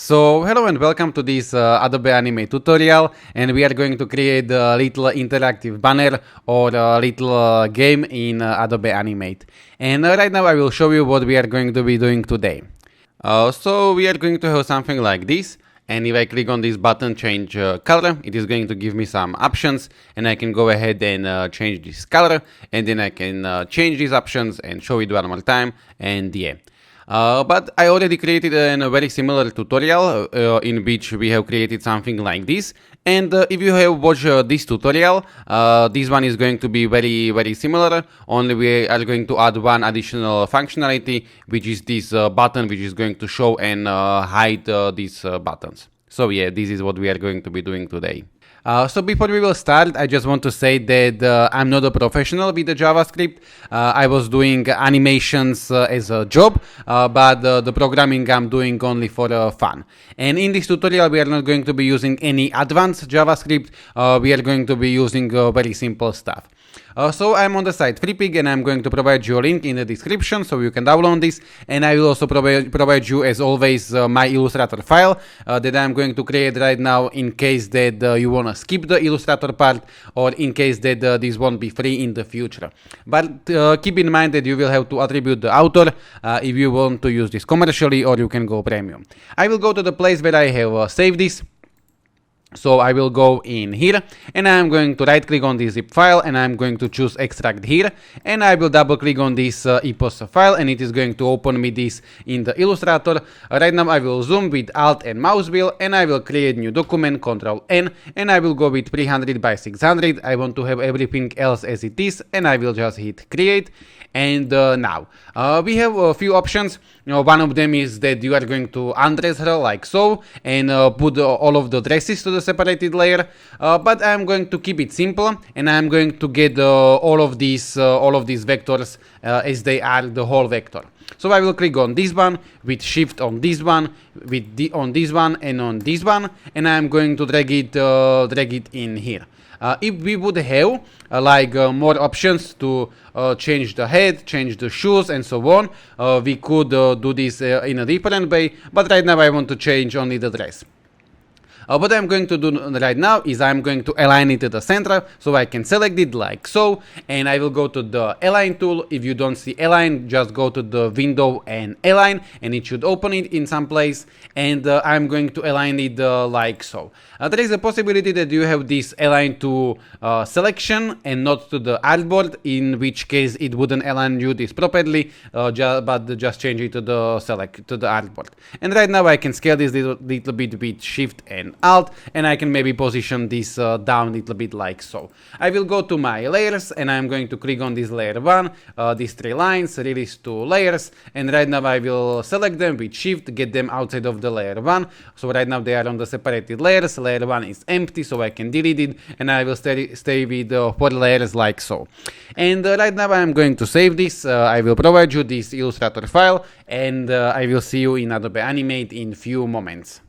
So hello and welcome to this Adobe Animate tutorial, and we are going to create a little interactive banner or a little game in Adobe Animate. And right now I will show you what we are going to be doing today. So we are going to have something like this, and if I click on this button change color, it is going to give me some options, and I can go ahead and change this color, and then I can change these options and show it one more time, and yeah. But I already created a very similar tutorial in which we have created something like this. And if you have watched this tutorial, this one is going to be very similar, only we are going to add one additional functionality, which is this button which is going to show and hide these buttons. So yeah, this is what we are going to be doing today. So before we will start, I just want to say that I'm not a professional with the JavaScript. I was doing animations as a job, but the programming I'm doing only for fun. And in this tutorial, we are not going to be using any advanced JavaScript. We are going to be using very simple stuff. So I'm on the site freepik, and I'm going to provide you a link in the description so you can download this, and I will also provide you as always my Illustrator file that I'm going to create right now in case that you want to skip the Illustrator part, or in case that this won't be free in the future. But keep in mind that you will have to attribute the author if you want to use this commercially, or you can go premium. I will go to the place where I have saved this. So I will go in here, and I'm going to right click on this zip file, and I'm going to choose extract here, and I will double click on this EPOS file, and it is going to open me this in the Illustrator. Right now I will zoom with Alt and mouse wheel, and I will create new document, Ctrl N, and I will go with 300 by 600. I want to have everything else as it is, and I will just hit create. And now we have a few options. One of them is that you are going to undress her like so, and put all of the dresses to the separated layer. But I'm going to keep it simple, and I'm going to get all of these vectors as they are the whole vector. So I will click on this one with shift on this one, on this one, and on this one, and I'm going to drag it in here. If we would have more options to change the head, change the shoes, and so on, we could do this in a different way, but right now I want to change only the dress. What I'm going to do right now is I'm going to align it to the center, so I can select it like so, and I will go to the align tool. If you don't see align, just go to the window and align, and it should open it in some place, and I'm going to align it like so. There is a possibility that you have this align to selection and not to the artboard, in which case it wouldn't align you this properly, but just change it to the select to the artboard. And right now I can scale this little bit with shift and alt, and I can maybe position this down a little bit like so. I will go to my layers, and I'm going to click on this layer 1, these 3 lines, release 2 layers, and right now I will select them with shift, get them outside of the layer 1. So right now they are on the separated layers. Layer 1 is empty, so I can delete it, and I will stay with 4 layers like so. And right now I'm going to save this. I will provide you this Illustrator file, and I will see you in Adobe Animate in few moments.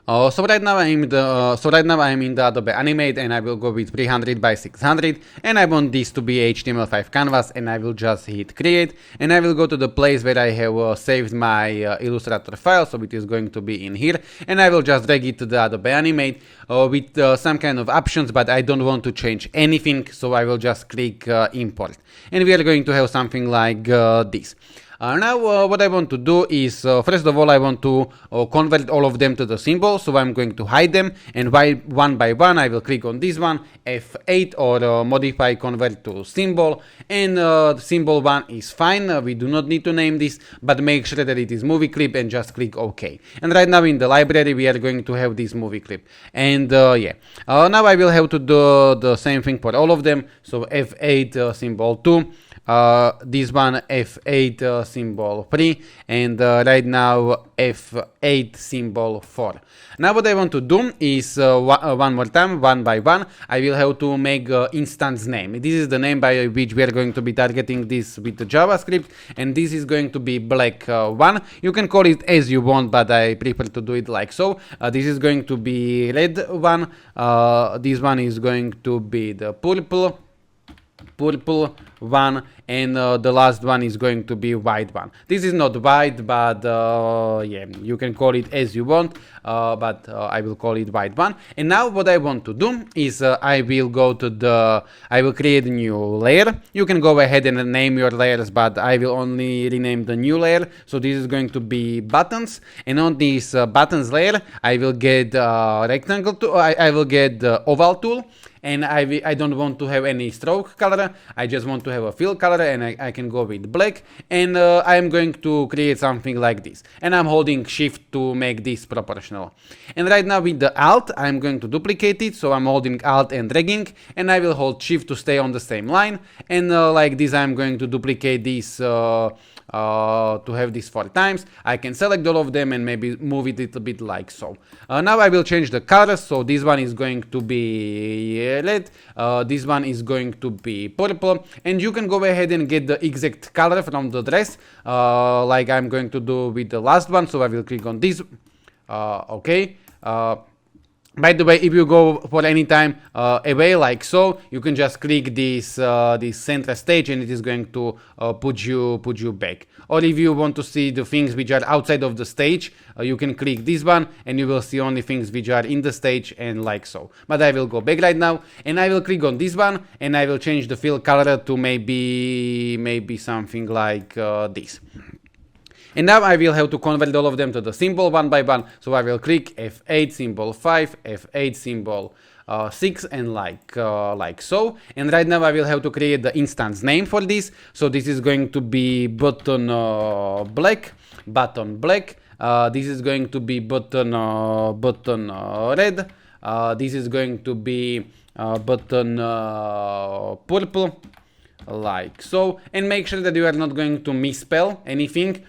So right now I'm in the Adobe Animate, and I will go with 300 by 600, and I want this to be HTML5 canvas, and I will just hit create, and I will go to the place where I have saved my Illustrator file, so it is going to be in here, and I will just drag it to the Adobe Animate with some kind of options, but I don't want to change anything, so I will just click import, and we are going to have something like this. Now what I want to do is, first of all, I want to convert all of them to the symbol, so I'm going to hide them, and one by one I will click on this one, F8, or modify convert to symbol, and symbol 1 is fine. We do not need to name this, but make sure that it is movie clip, and just click OK. And right now in the library we are going to have this movie clip, and yeah. Now I will have to do the same thing for all of them, so F8 symbol 2, this one F8 symbol 3, and right now F8 symbol 4. Now what I want to do is one more time, one by one, I will have to make instance name. This is the name by which we are going to be targeting this with the JavaScript, and this is going to be black 1. You can call it as you want, but I prefer to do it like so. This is going to be red 1. This one is going to be the purple. purple one, and the last one is going to be white one. This is not white, but yeah, you can call it as you want, but I will call it white one. And now what I want to do is I will create a new layer. You can go ahead and name your layers, but I will only rename the new layer. So this is going to be buttons, and on this buttons layer I will get rectangle tool. I will get the oval tool, and I don't want to have any stroke color. I just want to have a fill color, and I can go with black, and I'm going to create something like this, and I'm holding shift to make this proportional. And right now with the alt I'm going to duplicate it, so I'm holding alt and dragging, and I will hold shift to stay on the same line, and like this I'm going to duplicate this to have this 4 times. I can select all of them and maybe move it a little bit like so. Now I will change the colors, so this one is going to be red, this one is going to be purple, and you can go ahead and get the exact color from the dress, like I'm going to do with the last one. So I will click on this, okay. By the way, if you go for any time away like so, you can just click this this center stage, and it is going to put you back. Or if you want to see the things which are outside of the stage, you can click this one, and you will see only things which are in the stage, and like so. But I will go back right now, and I will click on this one, and I will change the fill color to maybe something like this. And now I will have to convert all of them to the symbol one by one. So I will click F8 symbol 5, F8 symbol 6, and like so. And right now I will have to create the instance name for this. So this is going to be button black. This is going to be button red. This is going to be button purple, like so. And make sure that you are not going to misspell anything,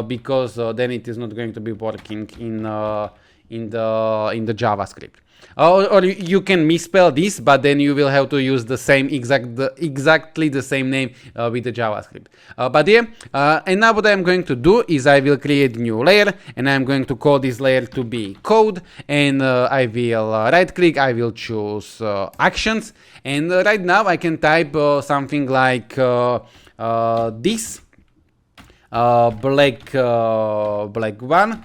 because then it is not going to be working in the JavaScript. Or you can misspell this, but then you will have to use the same exactly the same name with the JavaScript. But yeah, and now what I'm going to do is I will create a new layer, and I'm going to call this layer to be code, and I will right click, I will choose actions, and right now I can type something like this. Black one,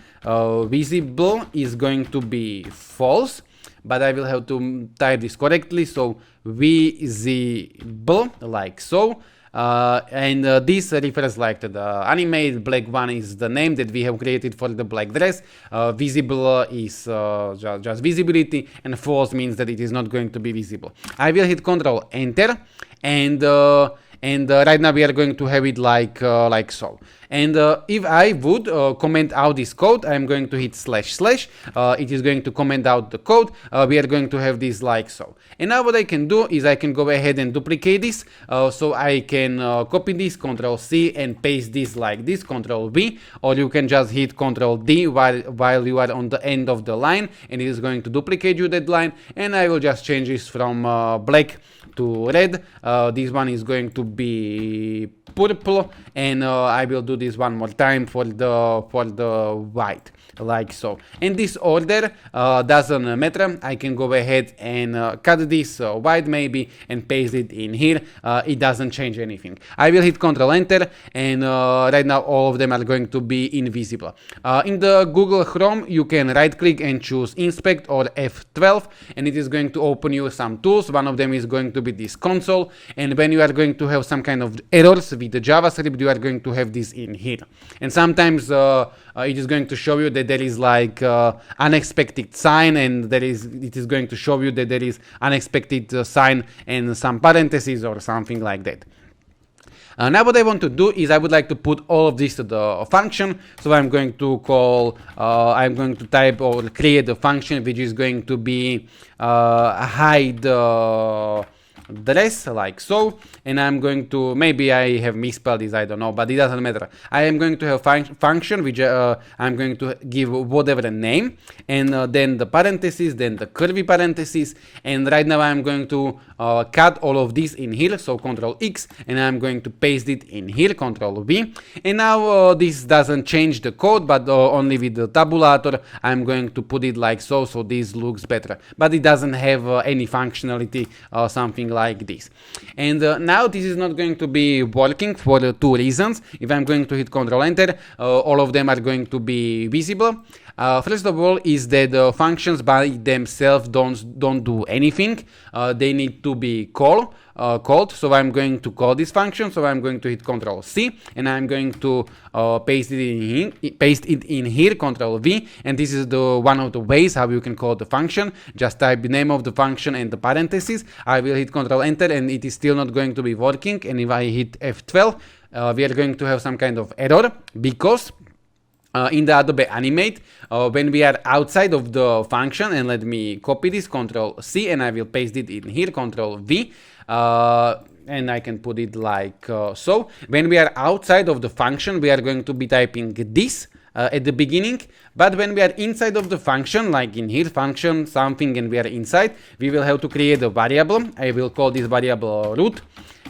visible is going to be false, but I will have to type this correctly, so visible, like so. And this refers like to the animate. Black one is the name that we have created for the black dress. Visible is just visibility, and false means that it is not going to be visible. I will hit Ctrl Enter, and right now we are going to have it like so. And if I would comment out this code, I'm going to hit // it is going to comment out the code. We are going to have this like so. And now what I can do is I can go ahead and duplicate this, so I can copy this, Ctrl C, and paste this like this, Ctrl V, or you can just hit Ctrl D while you are on the end of the line, and it is going to duplicate you that line. And I will just change this from black to red. This one is going to be purple, and I will do this one more time for the white, like so. And this order doesn't matter. I can go ahead and cut this white maybe and paste it in here. It doesn't change anything. I will hit Ctrl Enter, and right now all of them are going to be invisible. In the Google Chrome, you can right click and choose Inspect or F12, and it is going to open you some tools. One of them is going to be this console, and when you are going to have some kind of errors with the JavaScript, you are going to have this in here. And sometimes it is going to show you that there is like unexpected sign, and it is going to show you that there is unexpected sign and some parentheses or something like that. Now what I want to do is I would like to put all of this to the function. So I'm going to type or create a function which is going to be hide dress, like so. And I'm going to, maybe I have misspelled this, I don't know, but it doesn't matter. I am going to have function which I'm going to give whatever name, and then the parentheses, then the curly parentheses. And right now I'm going to cut all of this in here, so Ctrl X, and I'm going to paste it in here, Ctrl V. And now this doesn't change the code, but only with the tabulator I'm going to put it like so, so this looks better. But it doesn't have any functionality, something like this. And now this is not going to be working for two reasons. If I'm going to hit Ctrl Enter, all of them are going to be visible. First of all is that the functions by themselves don't do anything. They need to be called. So I'm going to call this function. So I'm going to hit Ctrl C and I'm going to paste it in here, Ctrl V, and this is the one of the ways how you can call the function. Just type the name of the function and the parentheses. I will hit Ctrl Enter and it is still not going to be working. And if I hit F12, we are going to have some kind of error because in the Adobe Animate, when we are outside of the function, and let me copy this, Ctrl C, and I will paste it in here, Ctrl V, and I can put it like so. When we are outside of the function, we are going to be typing this at the beginning, but when we are inside of the function, like in here, function something, and we are inside, we will have to create a variable. I will call this variable root.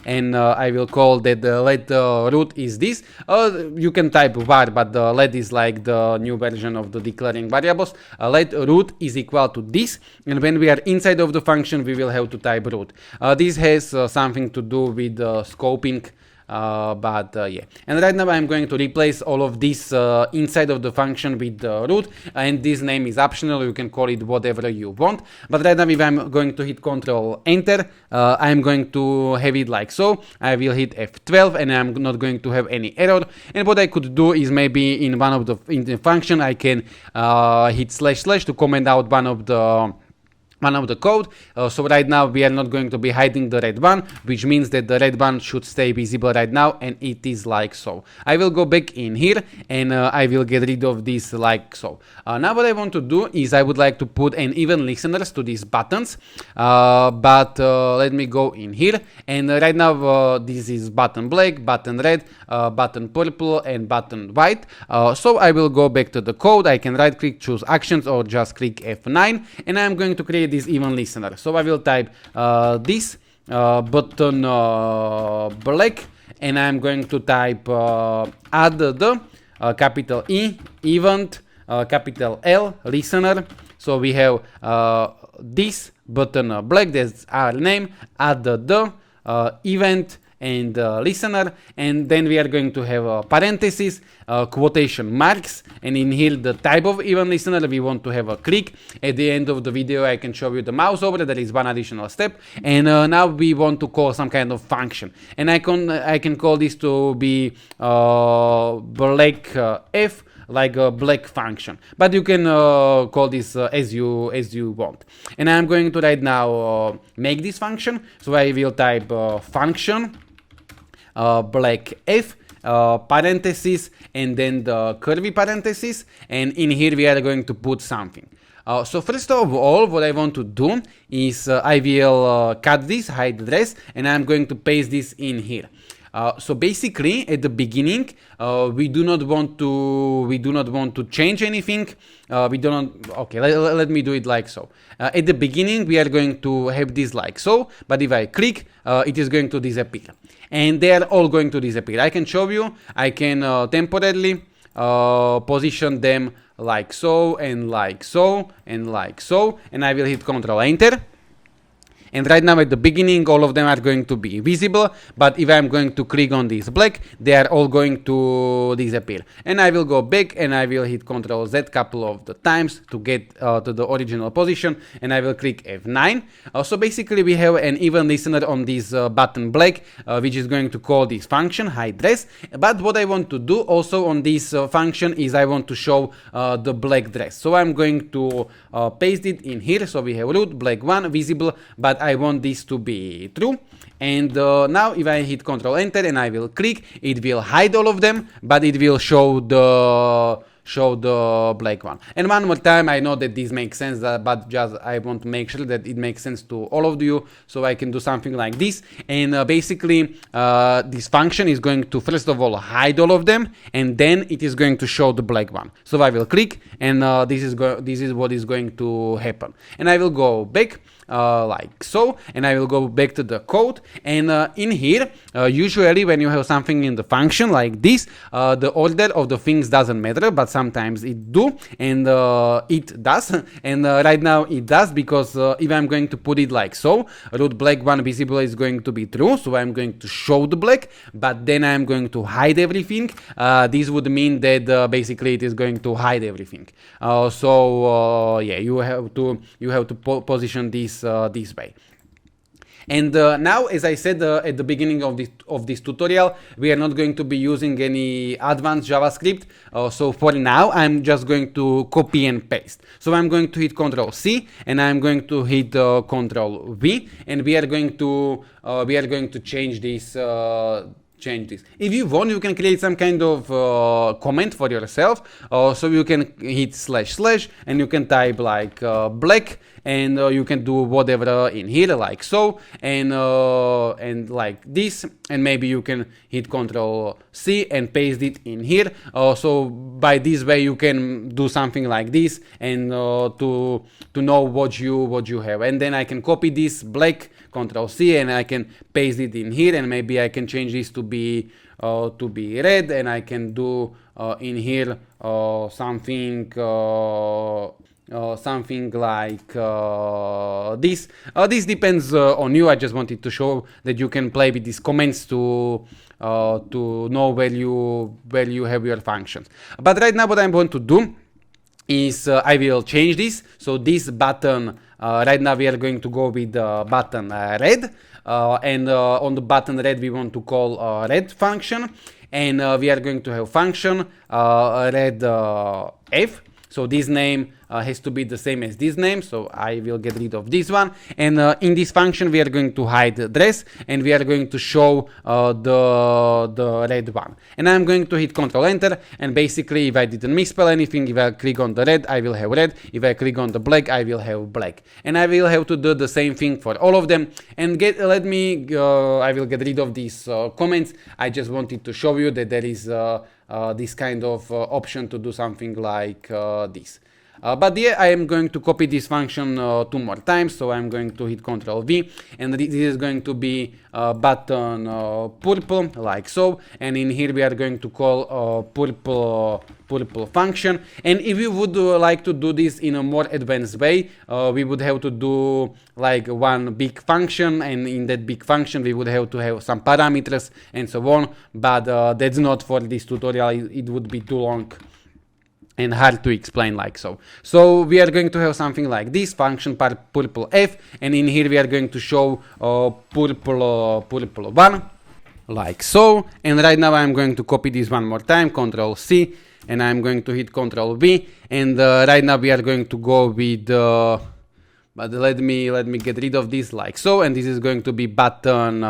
And I will call that let root is this. You can type var, but let is like the new version of the declaring variables. Let root is equal to this, and when we are inside of the function, we will have to type root. This has something to do with scoping. Yeah, and right now I'm going to replace all of this inside of the function with root, and this name is optional. You can call it whatever you want, but right now if I'm going to hit Ctrl Enter, I'm going to have it like so. I will hit F12 and I'm not going to have any error. And what I could do is maybe in the function I can hit / to comment out one of the code. So right now we are not going to be hiding the red one, which means that the red one should stay visible right now, and it is like so. I will go back in here and I will get rid of this like so. Now what I want to do is I would like to put an even listeners to these buttons, but let me go in here, and right now this is button black, button red, button purple, and button white. So I will go back to the code. I can right click, choose actions, or just click F9, and I'm going to create this even listener. So I will type this button black, and I'm going to type add the capital E event capital L listener. So we have this button black, that's our name, add the event and listener, and then we are going to have parentheses, quotation marks, and in here the type of even listener we want to have a click. At the end of the video I can show you the mouse over. There is one additional step, and now we want to call some kind of function, and I can call this to be black f, like a black function, but you can call this as you want. And I'm going to right now make this function. So I will type function black f parentheses, and then the curvy parentheses, and in here we are going to put something. So first of all, what I want to do is I will cut this, hide the rest, and I'm going to paste this in here. So basically, at the beginning, we do not want to change anything. Okay, let me do it like so. At the beginning, we are going to have this like so, but if I click, it is going to disappear, and they are all going to disappear. I can show you. I can temporarily position them like so and like so and like so, and I will hit Ctrl Enter. And right now at the beginning all of them are going to be visible, but if I'm going to click on this black, they are all going to disappear. And I will go back and I will hit Ctrl Z couple of the times to get to the original position, and I will click F9. So basically we have an even listener on this button black, which is going to call this function hide dress. But what I want to do also on this function is I want to show the black dress. So I'm going to paste it in here. So we have root black 1 visible, but I want this to be true. And now if I hit Ctrl Enter and I will click, it will hide all of them, but it will show the black one. And one more time, I know that this makes sense, but just I want to make sure that it makes sense to all of you, so I can do something like this. And basically this function is going to first of all hide all of them, and then it is going to show the black one. So I will click, and this is what is going to happen. And I will go back like so, and I will go back to the code. And in here, usually when you have something in the function like this, the order of the things doesn't matter, but sometimes it do, and it does. And right now it does, because if I'm going to put it like so, root black one visible is going to be true, so I'm going to show the black, but then I'm going to hide everything. This would mean that basically it is going to hide everything. Yeah, you have to position this this way. And now, as I said at the beginning of this tutorial, we are not going to be using any advanced JavaScript. So for now, I'm just going to copy and paste. So I'm going to hit Ctrl C, and I'm going to hit Ctrl V, and we are going to change this. If you want, you can create some kind of comment for yourself. So you can hit // and you can type like black, and you can do whatever in here like so, and like this, and maybe you can hit Ctrl C and paste it in here. So by this way you can do something like this, and to know what you have. And then I can copy this black, Ctrl C, and I can paste it in here, and maybe I can change this to be red, and I can do in here something like this. This depends on you. I just wanted to show that you can play with these comments to know where you have your functions. But right now what I'm going to do is I will change this. So this button, right now we are going to go with the button red, and on the button red we want to call red function, and we are going to have function red f. So this name has to be the same as this name, so I will get rid of this one. And in this function we are going to hide dress, and we are going to show the red one. And I'm going to hit Ctrl Enter, and basically if I didn't misspell anything, if I click on the red, I will have red. If I click on the black, I will have black. And I will have to do the same thing for all of them. And I will get rid of these comments. I just wanted to show you that there is this kind of option to do something like this. But yeah, I am going to copy this function 2 more times, so I'm going to hit Ctrl V, and this is going to be button purple, like so, and in here we are going to call purple function. And if you would like to do this in a more advanced way, we would have to do like one big function, and in that big function we would have to have some parameters and so on, but that's not for this tutorial. It would be too long and hard to explain like so. So we are going to have something like this function purple f, and in here we are going to show purple one, like so. And right now I'm going to copy this one more time, Ctrl C, and I'm going to hit Ctrl V, and right now we are going to go with but let me get rid of this like so, and this is going to be button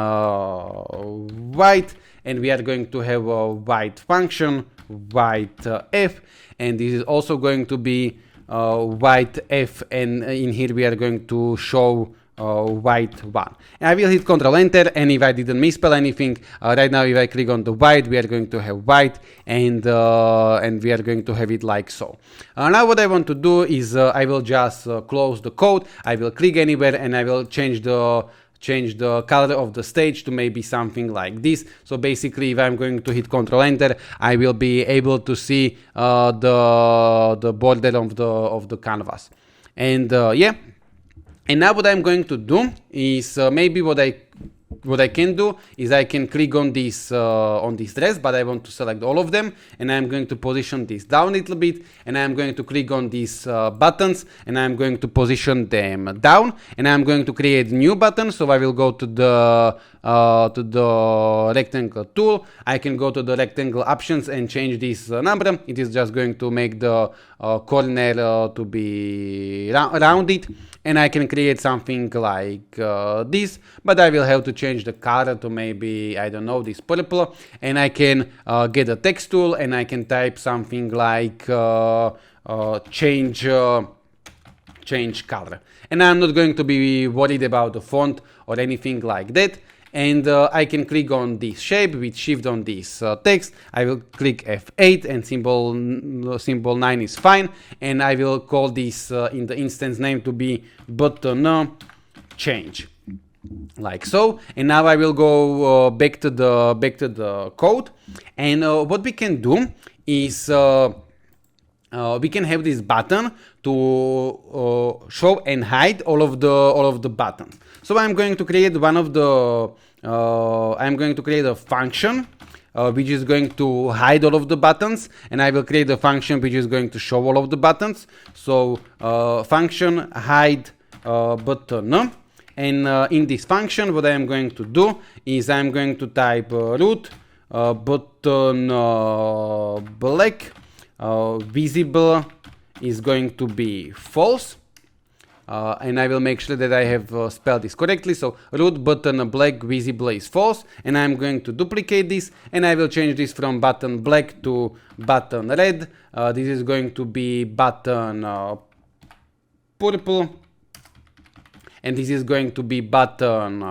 white, and we are going to have a white function, white f, and this is also going to be white f, and in here we are going to show white one. And I will hit Ctrl Enter, and if I didn't misspell anything, right now if I click on the white, we are going to have white, and we are going to have it like so. Now what I want to do is I will just close the code. I will click anywhere, and I will change the color of the stage to maybe something like this. So basically if I'm going to hit Ctrl Enter, I will be able to see the border of the canvas. And yeah, and now what I'm going to do is maybe what I can do is I can click on this dress, but I want to select all of them, and I'm going to position this down a little bit, and I'm going to click on these buttons, and I'm going to position them down, and I'm going to create new button. So I will go to the rectangle tool. I can go to the rectangle options and change this number. It is just going to make the corner to be rounded, and I can create something like this, but I will have to change the color to maybe, I don't know, this purple, and I can get a text tool, and I can type something like change color. And I'm not going to be worried about the font or anything like that. And I can click on this shape with shift on this text. I will click F8, and symbol 9 is fine, and I will call this in the instance name to be button change, like so. And now I will go back to the code, and what we can do is we can have this button to show and hide all of the buttons. So I'm going to create I'm going to create a function which is going to hide all of the buttons, and I will create a function which is going to show all of the buttons. So function hide button, and in this function what I am going to do is I'm going to type root button black, visible is going to be false, and I will make sure that I have spelled this correctly. So root button black visible is false, and I'm going to duplicate this, and I will change this from button black to button red. This is going to be button purple, and this is going to be button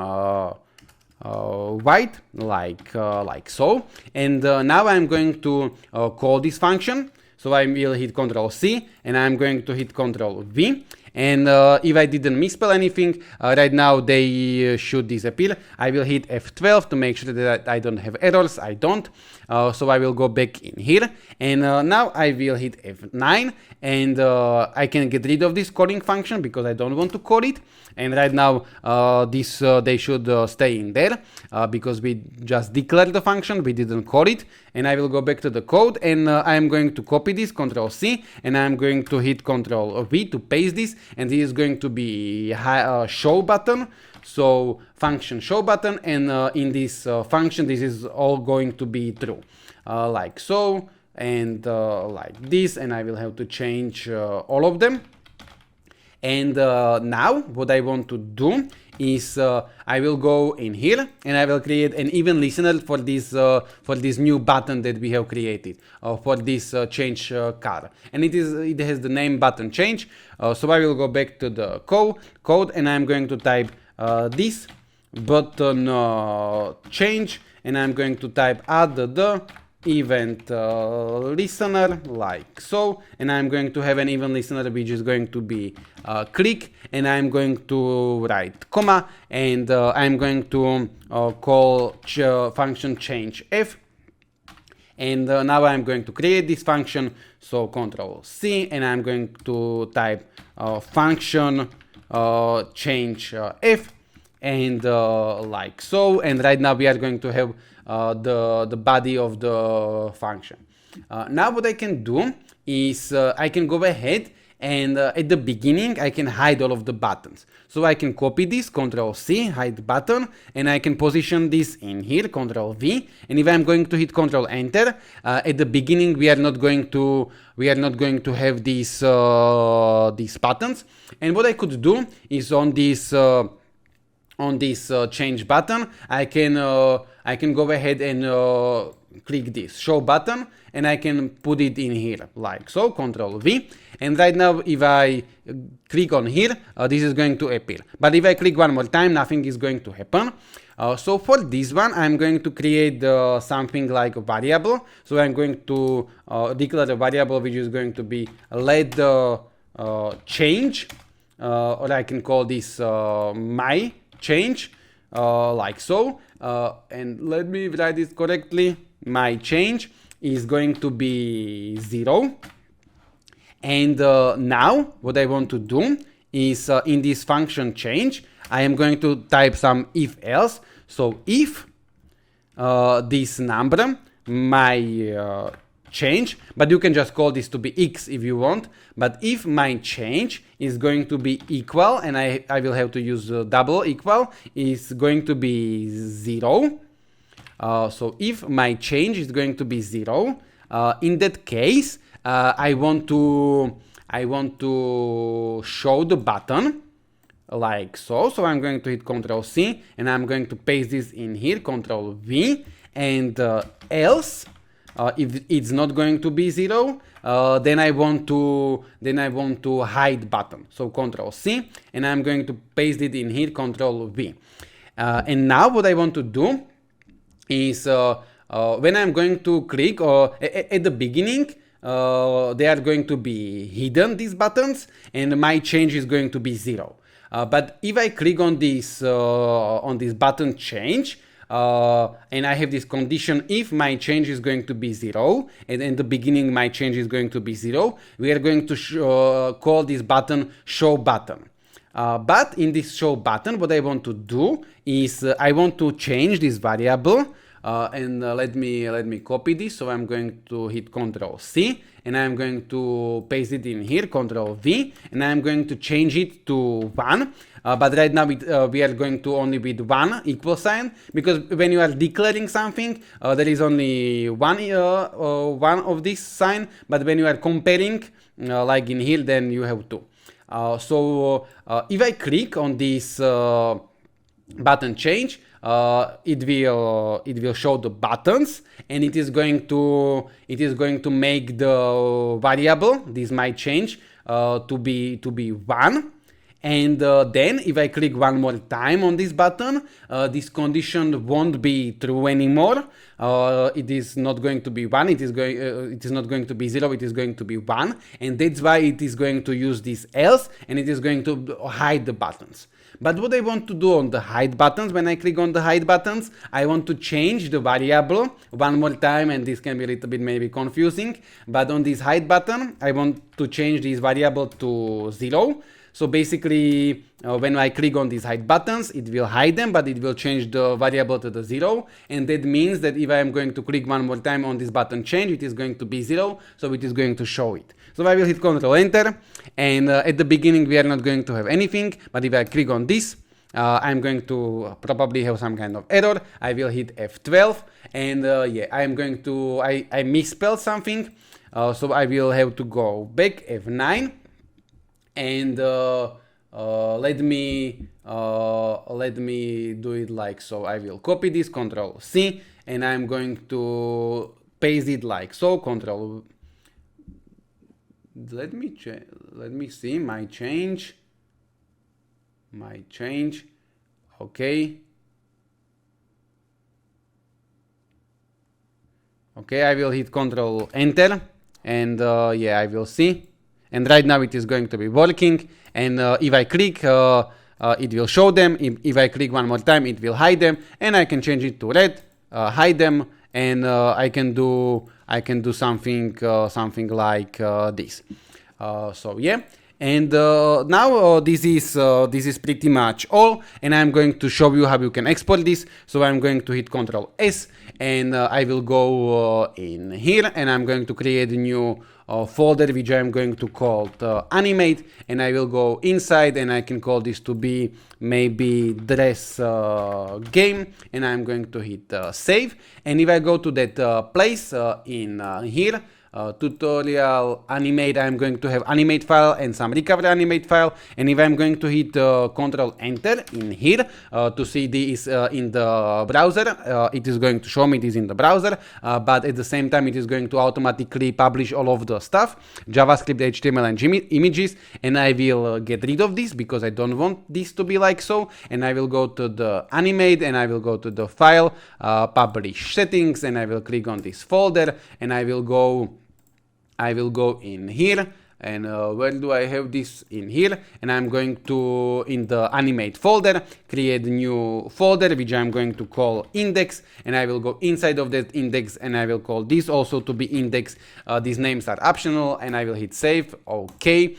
white, like so. And now I'm going to call this function. So I will hit Ctrl C, and I'm going to hit Ctrl V. And if I didn't misspell anything, right now they should disappear. I will hit F12 to make sure that I don't have errors. I don't. So I will go back in here, and now I will hit F9, and I can get rid of this calling function because I don't want to call it. And right now they should stay in there because we just declared the function, we didn't call it. And I will go back to the code, and I'm going to copy this, Ctrl C, and I'm going to hit Ctrl V to paste this, and this is going to be show button. So function show button, and in this function this is all going to be true, like so, and like this, and I will have to change all of them. And now what I want to do is I will go in here, and I will create an event listener for this new button that we have created for this change car, and it has the name button change. So I will go back to the code, and I'm going to type this button change, and I'm going to type add the event listener, like so, and I'm going to have an event listener which is going to be click, and I'm going to write comma, and I'm going to call function change f, and now I'm going to create this function. So Ctrl C, and I'm going to type function change f, and like so, and right now we are going to have the body of the function. Now what I can do is I can go ahead, and at the beginning I can hide all of the buttons. So I can copy this, Ctrl C, hide button, and I can position this in here, Ctrl V. And if I'm going to hit Ctrl Enter, at the beginning we are not going to have these buttons. And what I could do is on this change button, I can go ahead and click this show button, and I can put it in here, like so, Ctrl V. And right now if I click on here, this is going to appear. But if I click one more time, nothing is going to happen. So for this one, I'm going to create something like a variable. So I'm going to declare a variable which is going to be let change, or I can call this my change, like so. And let me write this correctly. My change is going to be 0. And now what I want to do is in this function change, I am going to type some if else. So if this number, my change, but you can just call this to be x if you want, but if my change is going to be equal, and I will have to use double equal, is going to be 0. So if my change is going to be 0, in that case I want to show the button, like so. So I'm going to hit Ctrl C, and I'm going to paste this in here, Ctrl V, and else if it's not going to be 0, then I want to hide button. So Ctrl C, and I'm going to paste it in here, Ctrl V. And now what I want to do is when I'm going to click, or at the beginning, they are going to be hidden, these buttons, and my change is going to be 0. But if I click on this button change, and I have this condition: if my change is going to be 0, and in the beginning my change is going to be 0, we are going to call this button show button. But in this show button, what I want to do is I want to change this variable. Let me copy this. So I'm going to hit Ctrl C, and I'm going to paste it in here, Ctrl V, and I'm going to change it to 1. But right now we are going to only with 1 equal sign, because when you are declaring something, there is only one of this sign, but when you are comparing, like in here, then you have 2. If I click on this button change, it will show the buttons, and it is going to make the variable, this might change, to be 1. And then if I click one more time on this button, this condition won't be true anymore. It is not going to be 1, it is not going to be 0, it is going to be 1, and that's why it is going to use this else, and it is going to hide the buttons. But what I want to do on the hide buttons, when I click on the hide buttons, I want to change the variable one more time, and this can be a little bit maybe confusing, but on this hide button, I want to change this variable to 0. So basically, when I click on these hide buttons, it will hide them, but it will change the variable to the 0. And that means that if I am going to click one more time on this button change, it is going to be 0. So it is going to show it. So I will hit Ctrl Enter. And at the beginning, we are not going to have anything. But if I click on this, I'm going to probably have some kind of error. I will hit F12. And yeah, I'm going to, I misspelled something. So I will have to go back, F9. And let me do it like so. I will copy this, Ctrl C, and I'm going to paste it like so. Ctrl. Let me see my change. Okay. Okay, I will hit Ctrl Enter, and yeah, I will see. And right now it is going to be working, and if I click, it will show them. If I click one more time, it will hide them, and I can change it to red, hide them, and I can do something like this. So yeah, and now this is pretty much all, and I'm going to show you how you can export this. So I'm going to hit Ctrl S, and I will go in here, and I'm going to create a new folder which I'm going to call Animate, and I will go inside, and I can call this to be maybe dress game, and I'm going to hit save. And if I go to that place in here, tutorial animate, I'm going to have animate file and some recover animate file, and if I'm going to hit Ctrl Enter in here to see this in the browser, it is going to show me this in the browser, but at the same time it is going to automatically publish all of the stuff, JavaScript, HTML and images, and I will get rid of this because I don't want this to be like so, and I will go to the animate, and I will go to the file, publish settings, and I will click on this folder, and I will go in here, and where do I have this? In here, and I'm going to, in the animate folder, create a new folder which I'm going to call index, and I will go inside of that index, and I will call this also to be index. These names are optional, and I will hit save, okay,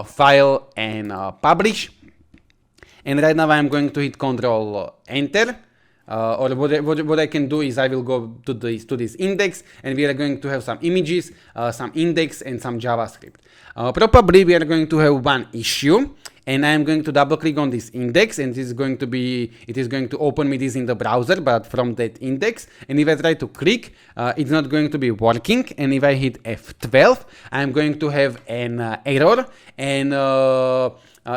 file, and publish. And right now I'm going to hit Ctrl Enter. Or what I can do is I will go to this index, and we are going to have some images, some index, and some JavaScript. Probably we are going to have one issue, and I am going to double click on this index, and it is going to open me this in the browser, but from that index. And if I try to click, it's not going to be working. And if I hit F12, I'm going to have an error, and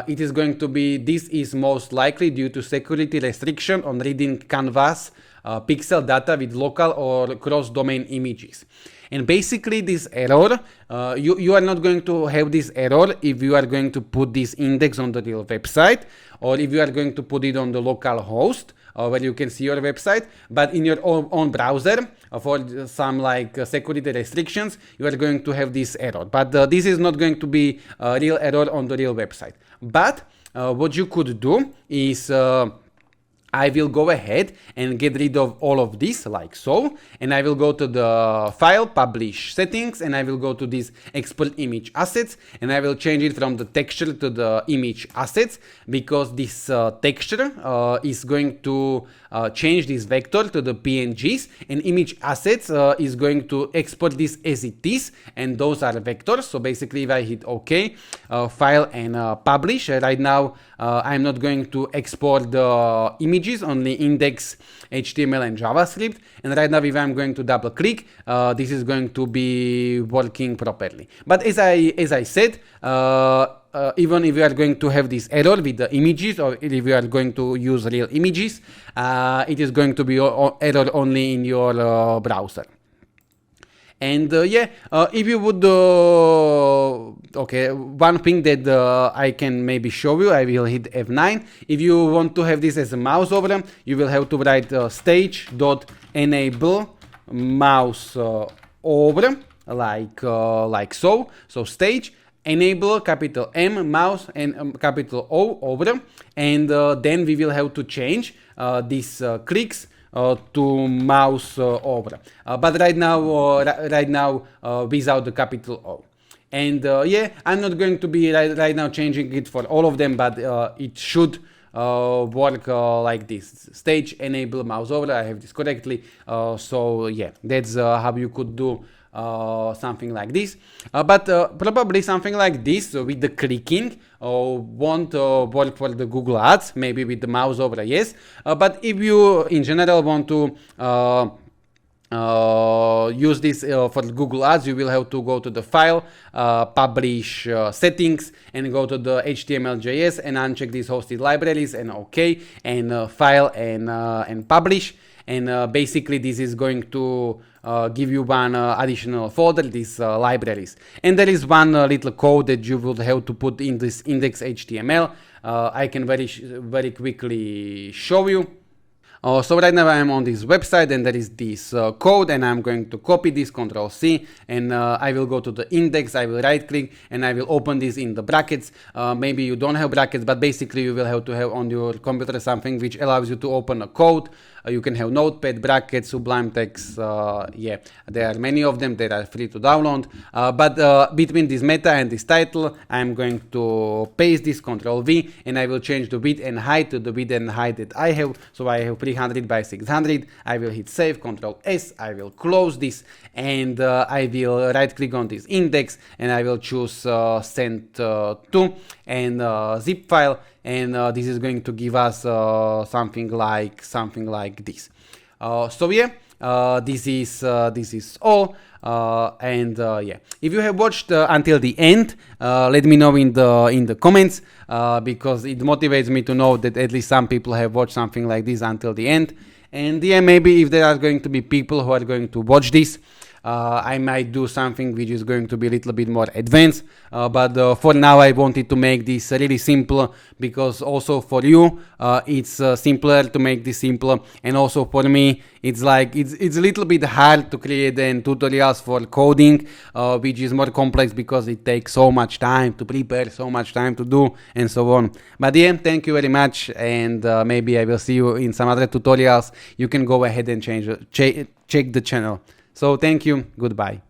it is going to be, this is most likely due to security restriction on reading canvas pixel data with local or cross-domain images. And basically this error, you are not going to have this error if you are going to put this index on the real website, or if you are going to put it on the local host where you can see your website, but in your own browser for some like security restrictions, you are going to have this error. But this is not going to be a real error on the real website. But what you could do is I will go ahead and get rid of all of this like so, and I will go to the file, publish settings, and I will go to this export image assets, and I will change it from the texture to the image assets, because this texture is going to change this vector to the PNGs, and image assets is going to export this as it is, and those are vectors. So basically if I hit OK, file and publish, right now I'm not going to export the images, only index, HTML and JavaScript, and right now if I'm going to double click, this is going to be working properly. But as I said, even if you are going to have this error with the images, or if you are going to use real images, it is going to be error only in your browser. And if you would, okay, one thing that I can maybe show you, I will hit F9. If you want to have this as a mouse over, you will have to write stage.enable mouse over, like so. So stage enable capital M mouse and capital O over, and then we will have to change these clicks to mouse over, but right now without the capital O. And I'm not going to be right now changing it for all of them, but it should work like this: stage enable mouse over. I have this correctly, so yeah, that's how you could do something like this, but probably something like this with the clicking won't work for the Google Ads. Maybe with the mouse over, yes, but if you in general want to use this for Google Ads, you will have to go to the file, publish settings, and go to the HTML.js and uncheck these hosted libraries, and OK, and file and publish. And basically this is going to give you one additional folder, these libraries. And there is one little code that you will have to put in this index HTML. I can very quickly show you. So right now I am on this website, and there is this code, and I'm going to copy this, Ctrl C, and I will go to the index, I will right click, and I will open this in the brackets. Maybe you don't have brackets, but basically you will have to have on your computer something which allows you to open a code. You can have notepad, brackets, sublime text, yeah, there are many of them that are free to download, but between this meta and this title, I'm going to paste this, Ctrl V, and I will change the width and height to the width and height that I have. So I have 300 by 600, I will hit save, Ctrl S, I will close this, and I will right click on this index, and I will choose send to, and zip file, and this is going to give us something like this. So yeah, this is all, and yeah, if you have watched until the end, let me know in the comments, because it motivates me to know that at least some people have watched something like this until the end. And yeah, maybe if there are going to be people who are going to watch this, I might do something which is going to be a little bit more advanced, but for now I wanted to make this really simple, because also for you it's simpler to make this simple, and also for me it's like it's a little bit hard to create then tutorials for coding, which is more complex because it takes so much time to prepare, so much time to do, and so on. But yeah, thank you very much, and maybe I will see you in some other tutorials. You can go ahead and check the channel. So thank you, goodbye.